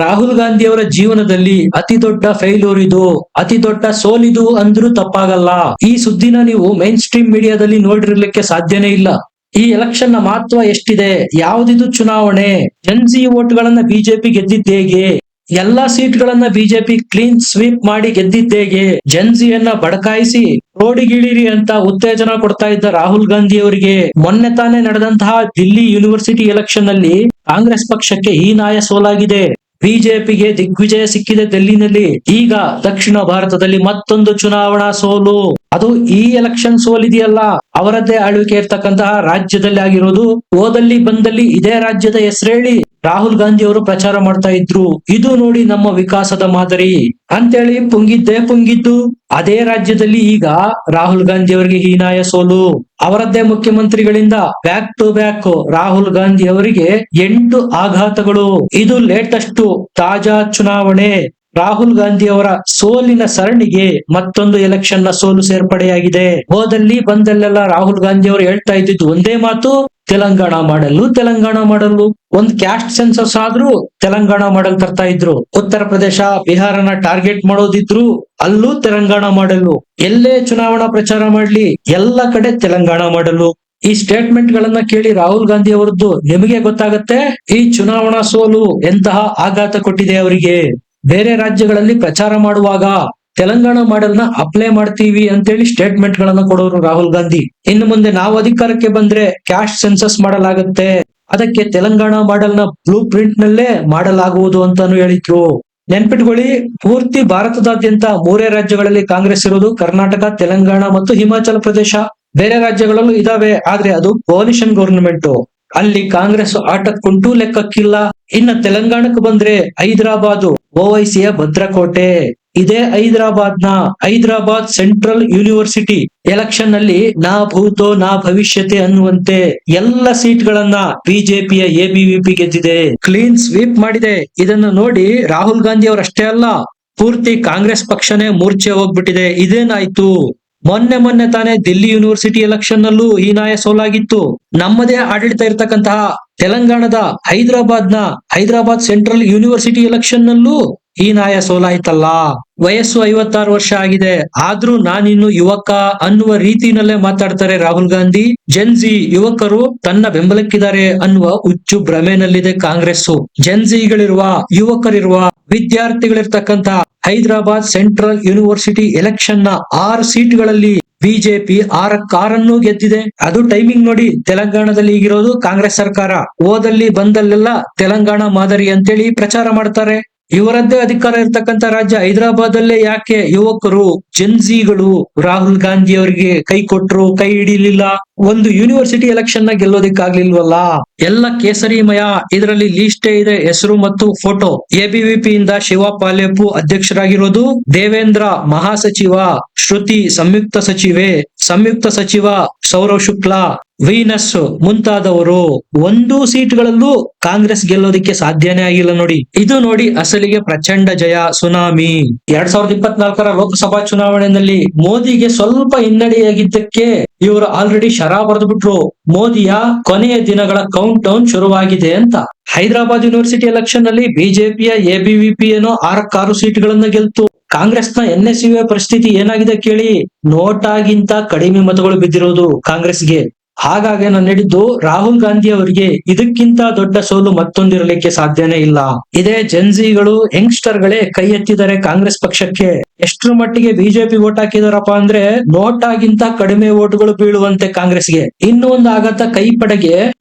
ರಾಹುಲ್ ಗಾಂಧಿ ಅವರ ಜೀವನದಲ್ಲಿ ಅತಿ ದೊಡ್ಡ ಫೇಲ್ಯೂರ್ ಇದು, ಅತಿ ದೊಡ್ಡ ಸೋಲಿದು ಅಂದ್ರೂ ತಪ್ಪಾಗಲ್ಲ. ಈ ಸುದ್ದಿನ ನೀವು ಮೈನ್ ಸ್ಟ್ರೀಮ್ ಮೀಡಿಯಾದಲ್ಲಿ ನೋಡಿರ್ಲಿಕ್ಕೆ ಸಾಧ್ಯನೇ ಇಲ್ಲ. ಈ ಎಲೆಕ್ಷನ್ ನ ಮಹತ್ವ ಎಷ್ಟಿದೆ, ಯಾವುದಿದು ಚುನಾವಣೆ, ಜನ್ಸಿ ವೋಟ್ಗಳನ್ನ ಬಿಜೆಪಿ ಗೆದ್ದಿದ್ದೇಗೆ, ಎಲ್ಲಾ ಸೀಟ್ಗಳನ್ನ ಬಿಜೆಪಿ ಕ್ಲೀನ್ ಸ್ವೀಪ್ ಮಾಡಿ ಗೆದ್ದಿದ್ದೇಗೆ, ಜನ್ಸಿಯನ್ನ ಬಡಕಾಯಿಸಿ ರೋಡಿಗಿಳಿರಿ ಅಂತ ಉತ್ತೇಜನ ಕೊಡ್ತಾ ಇದ್ದ ರಾಹುಲ್ ಗಾಂಧಿ ಅವರಿಗೆ ಮೊನ್ನೆ ತಾನೇ ನಡೆದಂತಹ ದಿಲ್ಲಿ ಯೂನಿವರ್ಸಿಟಿ ಎಲೆಕ್ಷನ್ ನಲ್ಲಿ ಕಾಂಗ್ರೆಸ್ ಪಕ್ಷಕ್ಕೆ ಹೀನಾಯ ಸೋಲಾಗಿದೆ. ಬಿಜೆಪಿಗೆ ದಿಗ್ವಿಜಯ ಸಿಕ್ಕಿದೆ ಡೆಲ್ಲಿನಲ್ಲಿ. ಈಗ ದಕ್ಷಿಣ ಭಾರತದಲ್ಲಿ ಮತ್ತೊಂದು ಚುನಾವಣಾ ಸೋಲು. ಅದು ಈ ಎಲೆಕ್ಷನ್ ಸೋಲಿದೆಯಲ್ಲ, ಅವರದ್ದೇ ಆಳ್ವಿಕೆ ಇರ್ತಕ್ಕಂತಹ ರಾಜ್ಯದಲ್ಲಿ ಆಗಿರೋದು. ಹೋದಲ್ಲಿ ಬಂದಲ್ಲಿ ಇದೇ ರಾಜ್ಯದ ಹೆಸರೇಳಿ ರಾಹುಲ್ ಗಾಂಧಿ ಅವರು ಪ್ರಚಾರ ಮಾಡ್ತಾ ಇದ್ರು. ಇದು ನೋಡಿ ನಮ್ಮ ವಿಕಾಸದ ಮಾದರಿ ಅಂತೇಳಿ ಪುಂಗಿದ್ದು ಅದೇ ರಾಜ್ಯದಲ್ಲಿ ಈಗ ರಾಹುಲ್ ಗಾಂಧಿ ಅವರಿಗೆ ಹೀನಾಯ ಸೋಲು. ಅವರದ್ದೇ ಮುಖ್ಯಮಂತ್ರಿಗಳಿಂದ back to back Rahul Gandhi ಅವರಿಗೆ 8 ಆಘಾತಗಳು. ಇದು ಲೇಟೆಸ್ಟ್ ತಾಜಾ ಚುನಾವಣೆ. ರಾಹುಲ್ ಗಾಂಧಿ ಅವರ ಸೋಲಿನ ಸರಣಿಗೆ ಮತ್ತೊಂದು ಎಲೆಕ್ಷನ್ ನ ಸೋಲು ಸೇರ್ಪಡೆಯಾಗಿದೆ. ಹೋದಲ್ಲಿ ಬಂದಲ್ಲೆಲ್ಲ ರಾಹುಲ್ ಗಾಂಧಿ ಅವರು ಹೇಳ್ತಾ ಇದ್ದಿದ್ದು ಒಂದೇ ಮಾತು, ತೆಲಂಗಾಣ ಮಾಡಲು. ಒಂದ್ ಕ್ಯಾಸ್ಟ್ ಸೆನ್ಸಸ್ ಆದ್ರೂ ತೆಲಂಗಾಣ ಮಾಡಲ್ ತರ್ತಾ ಇದ್ರು. ಉತ್ತರ ಪ್ರದೇಶ ಬಿಹಾರನ ಟಾರ್ಗೆಟ್ ಮಾಡೋದಿದ್ರು, ಅಲ್ಲೂ ತೆಲಂಗಾಣ ಮಾಡಲು. ಎಲ್ಲೇ ಚುನಾವಣಾ ಪ್ರಚಾರ ಮಾಡ್ಲಿ ಎಲ್ಲ ಕಡೆ ತೆಲಂಗಾಣ ಮಾಡಲು. ಈ ಸ್ಟೇಟ್ಮೆಂಟ್ ಗಳನ್ನ ಕೇಳಿ ರಾಹುಲ್ ಗಾಂಧಿ ಅವರದ್ದು ನಿಮಗೆ ಗೊತ್ತಾಗತ್ತೆ ಈ ಚುನಾವಣಾ ಸೋಲು ಎಂತಹ ಆಘಾತ ಕೊಟ್ಟಿದೆ ಅವರಿಗೆ. ಬೇರೆ ರಾಜ್ಯಗಳಲ್ಲಿ ಪ್ರಚಾರ ಮಾಡುವಾಗ ತೆಲಂಗಾಣ ಮಾಡೆಲ್ ನ ಅಪ್ಲೈ ಮಾಡ್ತೀವಿ ಅಂತೇಳಿ ಸ್ಟೇಟ್ಮೆಂಟ್ ಗಳನ್ನ ಕೊಡೋರು ರಾಹುಲ್ ಗಾಂಧಿ. ಇನ್ನು ಮುಂದೆ ನಾವು ಅಧಿಕಾರಕ್ಕೆ ಬಂದ್ರೆ ಕ್ಯಾಸ್ಟ್ ಸೆನ್ಸಸ್ ಮಾಡಲಾಗುತ್ತೆ, ಅದಕ್ಕೆ ತೆಲಂಗಾಣ ಮಾಡೆಲ್ ನ ಬ್ಲೂ ಪ್ರಿಂಟ್ ನಲ್ಲೇ ಮಾಡಲಾಗುವುದು ಅಂತಾನು ಹೇಳಿದ್ರು. ನೆನ್ಪಿಟ್ಕೊಳ್ಳಿ, ಪೂರ್ತಿ ಭಾರತದಾದ್ಯಂತ 3 ರಾಜ್ಯಗಳಲ್ಲಿ ಕಾಂಗ್ರೆಸ್ ಇರೋದು, ಕರ್ನಾಟಕ, ತೆಲಂಗಾಣ ಮತ್ತು ಹಿಮಾಚಲ ಪ್ರದೇಶ. ಬೇರೆ ರಾಜ್ಯಗಳಲ್ಲೂ ಇದಾವೆ, ಆದ್ರೆ ಅದು ಕೋಲಿಷನ್ ಗವರ್ನಮೆಂಟ್. ಅಲ್ಲಿ ಕಾಂಗ್ರೆಸ್ ಆಟಕ್ಕುಂಟು ಲೆಕ್ಕಕ್ಕಿಲ್ಲ. ಇನ್ನ ತೆಲಂಗಾಣಕ್ಕೆ ಬಂದ್ರೆ ಹೈದರಾಬಾದ್ ಓವೈಸಿಯ ಭದ್ರಕೋಟೆ. ಇದೇ ಹೈದರಾಬಾದ್ ಸೆಂಟ್ರಲ್ ಯೂನಿವರ್ಸಿಟಿ ಎಲೆಕ್ಷನ್ ನಲ್ಲಿ ನಾ ಭೂತೋ ನಾ ಭವಿಷ್ಯತೆ ಅನ್ನುವಂತೆ ಎಲ್ಲ ಸೀಟ್ ಗಳನ್ನ ಬಿಜೆಪಿಯ ಎಬಿವಿಪಿ ಗೆದ್ದಿದೆ, ಕ್ಲೀನ್ ಸ್ವೀಪ್ ಮಾಡಿದೆ. ಇದನ್ನು ನೋಡಿ ರಾಹುಲ್ ಗಾಂಧಿ ಅವರಷ್ಟೇ ಅಲ್ಲ, ಪೂರ್ತಿ ಕಾಂಗ್ರೆಸ್ ಪಕ್ಷನೇ ಮೂರ್ಛೆ ಹೋಗ್ಬಿಟ್ಟಿದೆ. ಇದೇನಾಯ್ತು, ಮೊನ್ನೆ ತಾನೇ ದಿಲ್ಲಿ ಯೂನಿವರ್ಸಿಟಿ ಎಲೆಕ್ಷನ್ ನಲ್ಲೂ ಹೀನಾಯ ಸೋಲಾಗಿತ್ತು. ನಮ್ಮದೇ ಆಡಳಿತ ಇರ್ತಕ್ಕಂತಹ ತೆಲಂಗಾಣದ ಹೈದರಾಬಾದ್ ಸೆಂಟ್ರಲ್ ಯೂನಿವರ್ಸಿಟಿ ಎಲೆಕ್ಷನ್ ನಲ್ಲೂ ಹೀನಾಯ ಸೋಲಾಯ್ತಲ್ಲ. ವಯಸ್ಸು 56 ವರ್ಷ ಆಗಿದೆ, ಆದ್ರೂ ನಾನಿನ್ನು ಯುವಕ ಅನ್ನುವ ರೀತಿನಲ್ಲೇ ಮಾತಾಡ್ತಾರೆ ರಾಹುಲ್ ಗಾಂಧಿ. ಜೆನ್ಜಿ ಯುವಕರು ತನ್ನ ಬೆಂಬಲಕ್ಕಿದ್ದಾರೆ ಅನ್ನುವ ಹುಚ್ಚು ಭ್ರಮೆನಲ್ಲಿದೆ ಕಾಂಗ್ರೆಸ್. ಜೆನ್ಜಿಗಳಿರುವ, ಯುವಕರಿರುವ, ವಿದ್ಯಾರ್ಥಿಗಳಿರ್ತಕ್ಕಂತ ಹೈದರಾಬಾದ್ ಸೆಂಟ್ರಲ್ ಯೂನಿವರ್ಸಿಟಿ ಎಲೆಕ್ಷನ್ ನ 6 ಸೀಟ್ಗಳಲ್ಲಿ ಬಿಜೆಪಿ 6 ಗೆದ್ದಿದೆ. ಅದು ಟೈಮಿಂಗ್ ನೋಡಿ, ತೆಲಂಗಾಣದಲ್ಲಿ ಈಗಿರೋದು ಕಾಂಗ್ರೆಸ್ ಸರ್ಕಾರ, ಹೋದಲ್ಲಿ ಬಂದಲ್ಲೆಲ್ಲ ತೆಲಂಗಾಣ ಮಾದರಿ ಅಂತೇಳಿ ಪ್ರಚಾರ ಮಾಡ್ತಾರೆ. ಇವರದ್ದೇ ಅಧಿಕಾರ ಇರ್ತಕ್ಕಂಥ ರಾಜ್ಯ ಹೈದರಾಬಾದ್ ಅಲ್ಲೇ ಯಾಕೆ ಯುವಕರು, ಜೆನ್ಜಿಗಳು ರಾಹುಲ್ ಗಾಂಧಿ ಅವರಿಗೆ ಕೈ ಕೊಟ್ರು, ಕೈ ಹಿಡಿಲಿಲ್ಲ? ಒಂದು ಯೂನಿವರ್ಸಿಟಿ ಎಲೆಕ್ಷನ್ ನ ಗೆಲ್ಲೋದಿಕ್ಕಾಗ್ಲಿಲ್ವಲ್ಲ? ಎಲ್ಲ ಕೇಸರಿಮಯ. ಇದರಲ್ಲಿ ಲೀಸ್ಟೇ ಇದೆ, ಹೆಸರು ಮತ್ತು ಫೋಟೋ. ಎಬಿವಿಪಿ ಇಂದ ಶಿವ ಪಾಲೇಪು ಅಧ್ಯಕ್ಷರಾಗಿರೋದು, ದೇವೇಂದ್ರ ಮಹಾಸಚಿವ, ಶ್ರುತಿ ಸಂಯುಕ್ತ ಸಚಿವ ಸೌರವ್ ಶುಕ್ಲಾ, ವೀನಸ್ ಮುಂತಾದವರು. ಒಂದು ಸೀಟ್ಗಳಲ್ಲೂ ಕಾಂಗ್ರೆಸ್ ಗೆಲ್ಲೋದಿಕ್ಕೆ ಸಾಧ್ಯನೇ ಆಗಿಲ್ಲ ನೋಡಿ. ಇದು ನೋಡಿ ಅಸಲಿಗೆ ಪ್ರಚಂಡ ಜಯ ಸುನಾಮಿ. 2024ರ ಲೋಕಸಭಾ ಚುನಾವಣೆಯಲ್ಲಿ ಮೋದಿಗೆ ಸ್ವಲ್ಪ ಹಿನ್ನಡೆಯಾಗಿದ್ದಕ್ಕೆ ಇವರು ಆಲ್ರೆಡಿ ಶರಾ ಬರೆದು ಬಿಟ್ರು. ಮೋದಿಯ ಕೊನೆಯ ದಿನಗಳ ಕೌಂಟ್ ಡೌನ್ ಶುರುವಾಗಿದೆ ಅಂತ. ಹೈದರಾಬಾದ್ ಯೂನಿವರ್ಸಿಟಿ ಎಲೆಕ್ಷನ್ ನಲ್ಲಿ ಬಿಜೆಪಿಯ ಎಬಿವಿಪಿ ಏನೋ 6 ಸೀಟ್ಗಳನ್ನ ಗೆಲ್ತು. ಕಾಂಗ್ರೆಸ್ನ ಎನ್ಎಸ್ಯುಎ ಪರಿಸ್ಥಿತಿ ಏನಾಗಿದೆ ಕೇಳಿ. ನೋಟಾಗಿಂತ ಕಡಿಮೆ ಮತಗಳು ಬಿದ್ದಿರೋದು ಕಾಂಗ್ರೆಸ್ಗೆ. ಹಾಗಾಗಿ ನಾನು ಹೇಳಿದ್ದು, ರಾಹುಲ್ ಗಾಂಧಿ ಅವರಿಗೆ ಇದಕ್ಕಿಂತ ದೊಡ್ಡ ಸೋಲು ಮತ್ತೊಂದಿರಲಿಕ್ಕೆ ಸಾಧ್ಯನೇ ಇಲ್ಲ. ಇದೇ ಜೆನ್ಜಿಗಳು, ಯಂಗ್ಸ್ಟರ್ ಗಳೇ ಕೈ ಎತ್ತಿದ್ದಾರೆ ಕಾಂಗ್ರೆಸ್ ಪಕ್ಷಕ್ಕೆ. ಎಷ್ಟರ ಮಟ್ಟಿಗೆ ಬಿಜೆಪಿ ವೋಟ್ ಹಾಕಿದಾರಪ್ಪ ಅಂದ್ರೆ, ನೋಟಾಗಿಂತ ಕಡಿಮೆ ವೋಟ್ಗಳು ಬೀಳುವಂತೆ ಕಾಂಗ್ರೆಸ್ಗೆ. ಇನ್ನೂ ಒಂದು ಆಘಾತ ಕೈಪಡೆಗೆ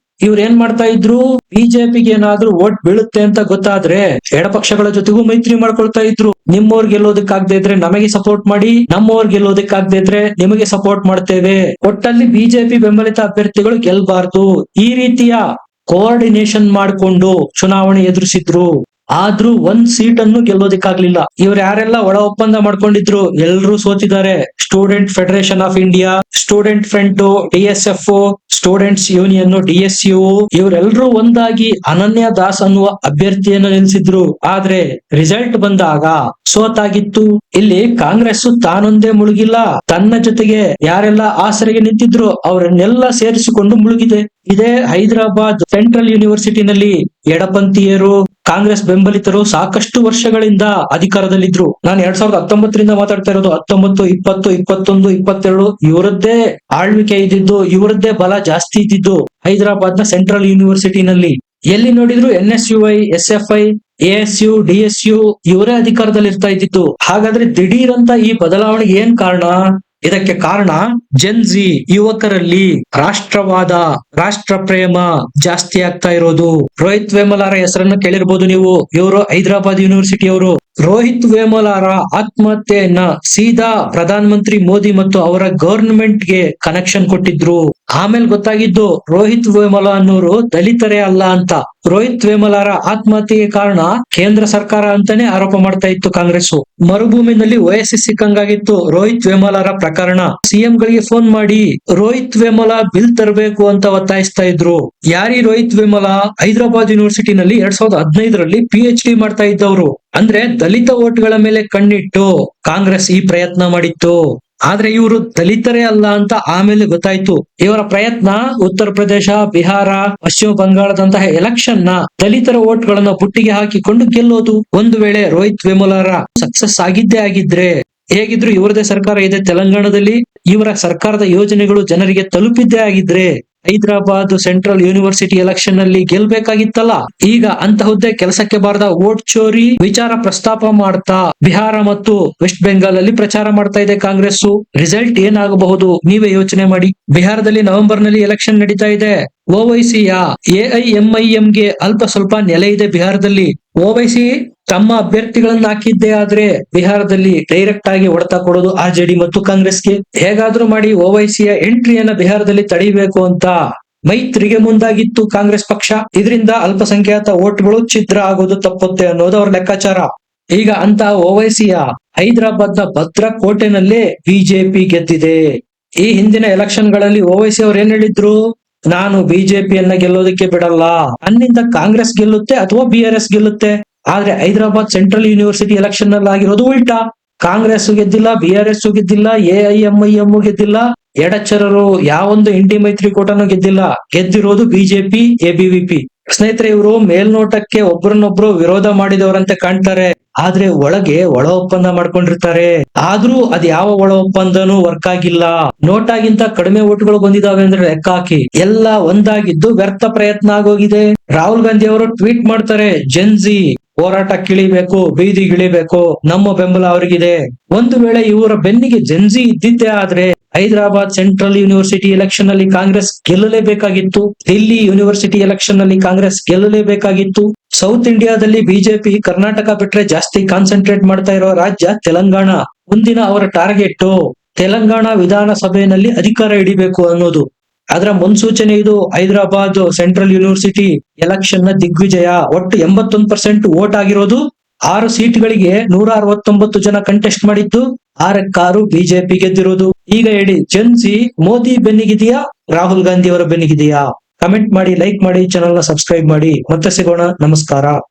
ಇವ್ರು ಏನ್ ಮಾಡ್ತಾ ಇದ್ರು, ಬಿಜೆಪಿಗೆ ಏನಾದ್ರೂ ವೋಟ್ ಬೀಳುತ್ತೆ ಅಂತ ಗೊತ್ತಾದ್ರೆ ಎಡಪಕ್ಷಗಳ ಜೊತೆಗೂ ಮೈತ್ರಿ ಮಾಡ್ಕೊಳ್ತಾ ಇದ್ರು. ನಿಮ್ಮವ್ರ್ ಗೆಲ್ಲೋದಕ್ಕಾಗದೇ ಇದ್ರೆ ನಮಗೆ ಸಪೋರ್ಟ್ ಮಾಡಿ, ನಮ್ಮವ್ರ್ ಗೆಲ್ಲೋದಕ್ಕಾಗದೇ ಇದ್ರೆ ನಿಮಗೆ ಸಪೋರ್ಟ್ ಮಾಡ್ತೇವೆ. ಒಟ್ಟಲ್ಲಿ ಬಿಜೆಪಿ ಬೆಂಬಲಿತ ಅಭ್ಯರ್ಥಿಗಳು ಗೆಲ್ಬಾರ್ದು, ಈ ರೀತಿಯ ಕೋಆರ್ಡಿನೇಷನ್ ಮಾಡಿಕೊಂಡು ಚುನಾವಣೆ ಎದುರಿಸಿದ್ರು. ಆದ್ರೂ 1 ಸೀಟನ್ನು ಗೆಲ್ಲೋದಿಕ್ಕಾಗ್ಲಿಲ್ಲ. ಇವ್ರು ಯಾರೆಲ್ಲ ಒಳ ಒಪ್ಪಂದ ಮಾಡ್ಕೊಂಡಿದ್ರು ಎಲ್ರೂ ಸೋತಿದ್ದಾರೆ. Student federation of India, student front, DSF, students union, DSU, ಇವರೆಲ್ಲರೂ ಒಂದಾಗಿ ಅನನ್ಯ ದಾಸ್ ಅನ್ನುವ ಅಭ್ಯರ್ಥಿಯನ್ನು ನಿಲ್ಲಿಸಿದ್ರು. ಆದ್ರೆ ರಿಸಲ್ಟ್ ಬಂದಾಗ ಸೋತಾಗಿತ್ತು. ಇಲ್ಲಿ ಕಾಂಗ್ರೆಸ್ ತಾನೊಂದೇ ಮುಳುಗಿಲ್ಲ, ತನ್ನ ಜೊತೆಗೆ ಯಾರೆಲ್ಲ ಆಸರೆಗೆ ನಿಂತಿದ್ರು ಅವರನ್ನೆಲ್ಲ ಸೇರಿಸಿಕೊಂಡು ಮುಳುಗಿದೆ. ಇದೇ ಹೈದರಾಬಾದ್ ಸೆಂಟ್ರಲ್ ಯೂನಿವರ್ಸಿಟಿನಲ್ಲಿ ಎಡಪಂಥೀಯರು, ಕಾಂಗ್ರೆಸ್ ಬೆಂಬಲಿತರು ಸಾಕಷ್ಟು ವರ್ಷಗಳಿಂದ ಅಧಿಕಾರದಲ್ಲಿದ್ರು. ನಾನು 2019ರಿಂದ ಮಾತಾಡ್ತಾ ಇರೋದು. 19, 20, 21, 22 ಇವರದ್ದೇ ಆಳ್ವಿಕೆ ಇದ್ದಿದ್ದು, ಇವರದ್ದೇ ಬಲ ಜಾಸ್ತಿ ಇದ್ದಿದ್ದು ಹೈದರಾಬಾದ್ ನ ಸೆಂಟ್ರಲ್ ಯೂನಿವರ್ಸಿಟಿನಲ್ಲಿ. ಎಲ್ಲಿ ನೋಡಿದ್ರು NSUI, SFI, ASU, DSU ಇವರೇ ಅಧಿಕಾರದಲ್ಲಿ ಇರ್ತಾ ಇದ್ದಿತ್ತು. ಹಾಗಾದ್ರೆ ದಿಢೀರ್ ಅಂತ ಈ ಬದಲಾವಣೆಗೆ ಏನ್ ಕಾರಣ? ಇದಕ್ಕೆ ಕಾರಣ ಜೆನ್ಜಿ ಯುವಕರಲ್ಲಿ ರಾಷ್ಟ್ರವಾದ, ರಾಷ್ಟ್ರ ಪ್ರೇಮ ಜಾಸ್ತಿ ಆಗ್ತಾ ಇರೋದು. ರೋಹಿತ್ ವೇಮುಲಾರ ಹೆಸರನ್ನು ಕೇಳಿರ್ಬೋದು ನೀವು. ಇವರು ಹೈದರಾಬಾದ್ ಯೂನಿವರ್ಸಿಟಿಯವರು. ರೋಹಿತ್ ವೇಮುಲಾರ ಆತ್ಮಹತ್ಯೆಯನ್ನ ಸೀದಾ ಪ್ರಧಾನ ಮಂತ್ರಿ ಮೋದಿ ಮತ್ತು ಅವರ ಗವರ್ನಮೆಂಟ್ ಗೆ ಕನೆಕ್ಷನ್ ಕೊಟ್ಟಿದ್ರು. ಆಮೇಲೆ ಗೊತ್ತಾಗಿದ್ದು ರೋಹಿತ್ ವೇಮುಲಾ ಅನ್ನೋರು ದಲಿತರೇ ಅಲ್ಲ ಅಂತ. ರೋಹಿತ್ ವೇಮುಲಾರ ಆತ್ಮಹತ್ಯೆಗೆ ಕಾರಣ ಕೇಂದ್ರ ಸರ್ಕಾರ ಅಂತಾನೆ ಆರೋಪ ಮಾಡ್ತಾ ಇತ್ತು ಕಾಂಗ್ರೆಸ್. ಮರುಭೂಮಿನಲ್ಲಿ ಓಎಸ್ಎಸ್ ಸಿಕ್ಕಂಗಾಗಿತ್ತು ರೋಹಿತ್ ವೇಮುಲಾರ ಪ್ರಕರಣ. ಸಿಎಂ ಗಳಿಗೆ ಫೋನ್ ಮಾಡಿ ರೋಹಿತ್ ವೇಮುಲಾ ಬಿಲ್ ತರಬೇಕು ಅಂತ ಒತ್ತಾಯಿಸ್ತಾ ಇದ್ರು. ಯಾರಿ ರೋಹಿತ್ ವೇಮುಲಾ? ಹೈದರಾಬಾದ್ ಯೂನಿವರ್ಸಿಟಿನಲ್ಲಿ 2015ರಲ್ಲಿ PhD ಮಾಡ್ತಾ ಇದ್ದವರು. ಅಂದ್ರೆ ದಲಿತ ಓಟ್ಗಳ ಮೇಲೆ ಕಣ್ಣಿಟ್ಟು ಕಾಂಗ್ರೆಸ್ ಈ ಪ್ರಯತ್ನ ಮಾಡಿತ್ತು. ಆದ್ರೆ ಇವರು ದಲಿತರೇ ಅಲ್ಲ ಅಂತ ಆಮೇಲೆ ಗೊತ್ತಾಯ್ತು. ಇವರ ಪ್ರಯತ್ನ ಉತ್ತರ ಪ್ರದೇಶ, ಬಿಹಾರ, ಪಶ್ಚಿಮ ಬಂಗಾಳದಂತಹ ಎಲೆಕ್ಷನ್ ನ ದಲಿತರ ಓಟ್ಗಳನ್ನ ಬುಟ್ಟಿಗೆ ಹಾಕಿಕೊಂಡು ಗೆಲ್ಲೋದು. ಒಂದು ವೇಳೆ ರೋಹಿತ್ ವೇಮುಲಾರ ಸಕ್ಸಸ್ ಆಗಿದ್ದೇ ಆಗಿದ್ರೆ, ಹೇಗಿದ್ರು ಇವರದೇ ಸರ್ಕಾರ ಇದೆ ತೆಲಂಗಾಣದಲ್ಲಿ, ಇವರ ಸರ್ಕಾರದ ಯೋಜನೆಗಳು ಜನರಿಗೆ ತಲುಪಿದ್ದೇ ಆಗಿದ್ರೆ ಹೈದರಾಬಾದ್ ಸೆಂಟ್ರಲ್ ಯೂನಿವರ್ಸಿಟಿ ಎಲೆಕ್ಷನ್ ನಲ್ಲಿ ಗೆಲ್ಬೇಕಾಗಿತ್ತಲ್ಲ. ಈಗ ಅಂತಹುದ್ದೇ ಕೆಲಸಕ್ಕೆ ಬಾರದ ವೋಟ್ ಚೋರಿ ವಿಚಾರ ಪ್ರಸ್ತಾಪ ಮಾಡ್ತಾ ಬಿಹಾರ ಮತ್ತು ವೆಸ್ಟ್ ಬೆಂಗಾಲ್ ಅಲ್ಲಿ ಪ್ರಚಾರ ಮಾಡ್ತಾ ಇದೆ ಕಾಂಗ್ರೆಸ್. ರಿಸಲ್ಟ್ ಏನಾಗಬಹುದು ನೀವೇ ಯೋಚನೆ ಮಾಡಿ. ಬಿಹಾರದಲ್ಲಿ ನವೆಂಬರ್ ನಲ್ಲಿ ಎಲೆಕ್ಷನ್ ನಡೀತಾ ಇದೆ. ಓವೈಸಿಯ AIMIM ಗೆ ಅಲ್ಪ ಸ್ವಲ್ಪ ನೆಲೆ ಇದೆ ಬಿಹಾರದಲ್ಲಿ. ಓವೈಸಿ ತಮ್ಮ ಅಭ್ಯರ್ಥಿಗಳನ್ನ ಹಾಕಿದ್ದೇ ಆದ್ರೆ ಬಿಹಾರದಲ್ಲಿ ಡೈರೆಕ್ಟ್ ಆಗಿ ಹೊಡೆತ ಕೊಡೋದು RJD ಮತ್ತು ಕಾಂಗ್ರೆಸ್ಗೆ. ಹೇಗಾದ್ರೂ ಮಾಡಿ ಓವೈಸಿಯ ಎಂಟ್ರಿಯನ್ನ ಬಿಹಾರದಲ್ಲಿ ತಡೆಯಬೇಕು ಅಂತ ಮೈತ್ರಿಗೆ ಮುಂದಾಗಿತ್ತು ಕಾಂಗ್ರೆಸ್ ಪಕ್ಷ. ಇದರಿಂದ ಅಲ್ಪಸಂಖ್ಯಾತ ವೋಟ್ಗಳು ಛಿದ್ರ ಆಗೋದು ತಪ್ಪುತ್ತೆ ಅನ್ನೋದು ಅವ್ರ ಲೆಕ್ಕಾಚಾರ. ಈಗ ಅಂತ ಓವೈಸಿಯ ಹೈದರಾಬಾದ್ ನ ಭದ್ರಾ ಕೋಟೆನಲ್ಲೇ ಬಿಜೆಪಿ ಗೆದ್ದಿದೆ. ಈ ಹಿಂದಿನ ಎಲೆಕ್ಷನ್ ಗಳಲ್ಲಿ ಓವೈಸಿ ಅವ್ರು ಏನ್ ಹೇಳಿದ್ರು? ನಾನು ಬಿಜೆಪಿಯನ್ನ ಗೆಲ್ಲೋದಕ್ಕೆ ಬಿಡಲ್ಲ, ನನ್ನಿಂದ ಕಾಂಗ್ರೆಸ್ ಗೆಲ್ಲುತ್ತೆ ಅಥವಾ BRS ಗೆಲ್ಲುತ್ತೆ. ಆದ್ರೆ ಹೈದರಾಬಾದ್ ಸೆಂಟ್ರಲ್ ಯೂನಿವರ್ಸಿಟಿ ಎಲೆಕ್ಷನ್ ನಲ್ಲಿ ಆಗಿರೋದು ಉಲ್ಟಾ. ಕಾಂಗ್ರೆಸ್ ಗೆದ್ದಿಲ್ಲ, BRS ಗೆದ್ದಿಲ್ಲ, AIMIM ಗೆದ್ದಿಲ್ಲ, ಎಡಚರರು ಯಾವೊಂದು ಇಂಡಿ ಮೈತ್ರಿಕೂಟನೂ ಗೆದ್ದಿಲ್ಲ. ಗೆದ್ದಿರೋದು ಬಿಜೆಪಿ, ABVP. ಸ್ನೇಹಿತರೆ, ಇವರು ಮೇಲ್ನೋಟಕ್ಕೆ ಒಬ್ಬರನ್ನೊಬ್ರು ವಿರೋಧ ಮಾಡಿದವರಂತೆ ಕಾಣ್ತಾರೆ, ಆದ್ರೆ ಒಳಗೆ ಒಳ ಒಪ್ಪಂದ ಮಾಡ್ಕೊಂಡಿರ್ತಾರೆ. ಆದ್ರೂ ಅದ್ ಯಾವ ಒಳ ಒಪ್ಪಂದನೂ ವರ್ಕ್ ಆಗಿಲ್ಲ. ನೋಟಾಗಿಂತ ಕಡಿಮೆ ಓಟ್ಗಳು ಬಂದಿದಾವೆ ಅಂದ್ರೆ ಲೆಕ್ಕ ಹಾಕಿ. ಎಲ್ಲ ಒಂದಾಗಿದ್ದು ವ್ಯರ್ಥ ಪ್ರಯತ್ನ ಆಗೋಗಿದೆ. ರಾಹುಲ್ ಗಾಂಧಿ ಅವರು ಟ್ವೀಟ್ ಮಾಡ್ತಾರೆ, ಜೆನ್ಜಿ ಹೋರಾಟ ಕಿಳಿಬೇಕು, ಬೀದಿಗಿಳಿಬೇಕು, ನಮ್ಮ ಬೆಂಬಲ ಅವರಿಗಿದೆ. ಒಂದು ವೇಳೆ ಇವರ ಬೆನ್ನಿಗೆ ಜೆನ್ಜಿ ಇದ್ದಿದ್ದೇ ಆದ್ರೆ ಹೈದರಾಬಾದ್ ಸೆಂಟ್ರಲ್ ಯೂನಿವರ್ಸಿಟಿ ಎಲೆಕ್ಷನ್ ನಲ್ಲಿ ಕಾಂಗ್ರೆಸ್ ಗೆಲ್ಲಲೇಬೇಕಾಗಿತ್ತು. ದಿಲ್ಲಿ ಯೂನಿವರ್ಸಿಟಿ ಎಲೆಕ್ಷನ್ ನಲ್ಲಿ ಕಾಂಗ್ರೆಸ್ ಗೆಲ್ಲಲೇಬೇಕಾಗಿತ್ತು. ಸೌತ್ ಇಂಡಿಯಾದಲ್ಲಿ ಬಿಜೆಪಿ ಕರ್ನಾಟಕ ಬಿಟ್ರೆ ಜಾಸ್ತಿ ಕಾನ್ಸಂಟ್ರೇಟ್ ಮಾಡ್ತಾ ಇರೋ ರಾಜ್ಯ ತೆಲಂಗಾಣ. ಮುಂದಿನ ಅವರ ಟಾರ್ಗೆಟ್ ತೆಲಂಗಾಣ ವಿಧಾನಸಭೆಯಲ್ಲಿ ಅಧಿಕಾರ ಹಿಡಿಬೇಕು ಅನ್ನೋದು. ಅದರ ಮುನ್ಸೂಚನೆ ಇದು. ಹೈದರಾಬಾದ್ ಸೆಂಟ್ರಲ್ ಯೂನಿವರ್ಸಿಟಿ ಎಲೆಕ್ಷನ್ ನ ದಿಗ್ವಿಜಯ. ಒಟ್ಟು 81% ವೋಟ್ ಆಗಿರೋದು. 6 ಸೀಟ್ಗಳಿಗೆ 169 ಜನ ಕಂಟೆಸ್ಟ್ ಮಾಡಿದ್ದು, 6ಕ್ಕೆ6 ಬಿಜೆಪಿ ಗೆದ್ದಿರೋದು. ಈಗ ಹೇಳಿ, ಜೆನ್ಜಿ ಮೋದಿ ಬೆನ್ನಿಗಿದೆಯಾ, ರಾಹುಲ್ ಗಾಂಧಿ ಅವರ ಬೆನ್ನಿಗಿದೆಯಾ? ಕಮೆಂಟ್ ಮಾಡಿ, ಲೈಕ್ ಮಾಡಿ, ಚಾನೆಲ್ ನ ಸಬ್ಸ್ಕ್ರೈಬ್ ಮಾಡಿ. ಮತ್ತೆ ಸಿಗೋಣ. ನಮಸ್ಕಾರ.